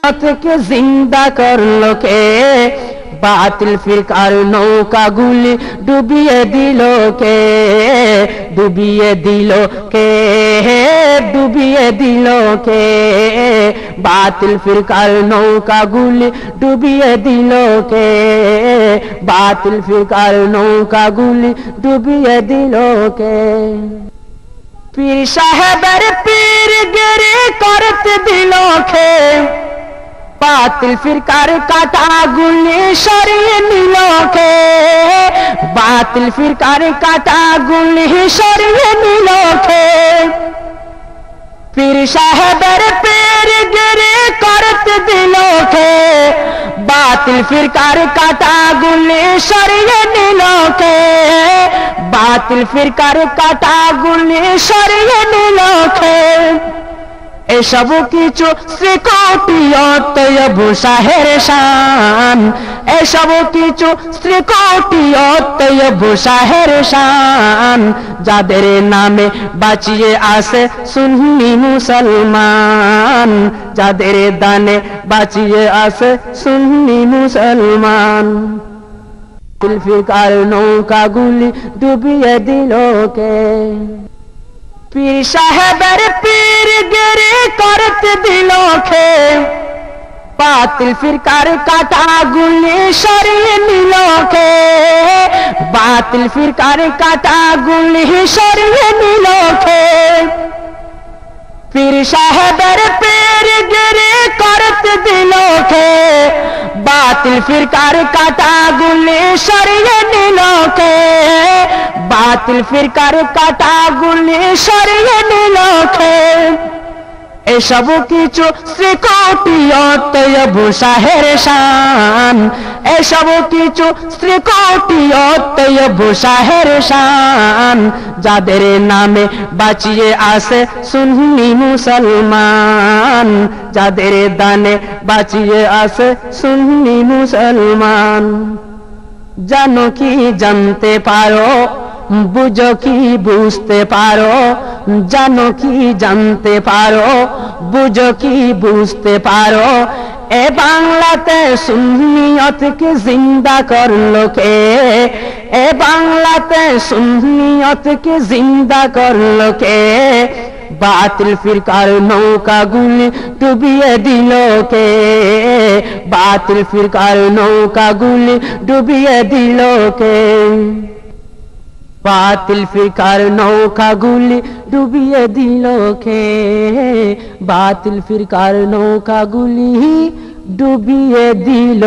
থেকে জিন্দা করলো কে? বাতিল ফিরকার নৌকা গুলি ডুবিয়ে দিল কে? ডুবিয়ে দিল কে? ডুবিয়ে দিল কে? বাতিল ফিরকার নৌকা গুলি ডুবিয়ে দিল কে? বাতিল ফিরকার নৌকা গুলি ডুবিয়ে দিল কে? পীর সাহেবের পীরগিরি করতে দিল কে? বাতিল ফিরকার কাটা গুলি সরিয়ে নিল কে? বাতিল ফিরকার কাটা গুলি সরিয়ে নিল কে? পীর সাহেবের পীরগিরি করতে দিল কে? বাতিল ফিরকার কাটা গুলি সরিয়ে নিল কে? বাতিল ফিরকার কাটা গুলি সরিয়ে নিল কে? এসব কিছু শ্রীকোটিয়ত আবু শাহের শান, এসব কিছু শ্রীকোটিয়ত আবু শাহের শান, যাদের নামে বাঁচিয়ে আসে সুন্নি মুসলমান, যাদের দানে বাঁচিয়ে আসে সুন্নি মুসলমান। বাতিল ফিরকার নৌকা গুলি ডুবিয়ে দিল কে? পীর সাহেবের পীরগিরি করতে দিল কে? বাতিল ফিরকার কাটা গুলি সরিয়ে নিল কে? বাতিল ফিরকার কাটা গুলি সরিয়ে নিল কে? পীর সাহেবের পীরগিরি করতে দিল কে? বাতিল ফিরকার কাটা গুলি সরিয়ে নিল কে? বাতিল ফিরকার কাটা গুলি সরিয়ে নিল কে? এসব কিছু শ্রীকোটিয়ত আবু শাহের শান, এসব কিছু শ্রীকোটিয়ত আবু শাহের শান, যাদের নামে বাঁচিয়ে আসে সুন্নি মুসলমান, যাদের দানে বাঁচিয়ে আসে সুন্নি মুসলমান। জানো কি জানতে পারো, বুঝো কি বুঝতে পারো, জানো কি জানতে পারো, বুঝো কি বুঝতে পারো, এ বাংলাতে সুন্নিয়তকে জিন্দা করলো কে? এ বাংলাতে সুন্নিয়তকে জিন্দা করলো কে? বাতিল ফিরকার নৌকা গুলি ডুবিয়ে দিল কে? বাতিল ফিরকার নৌকা গুলি ডুবিয়ে দিল কে? বাতিল ফিরকার নৌকা গুলি ডুবিয়ে দিল কে? বাতিল ফিরকার নৌকা গুলি ডুবিয়ে দিল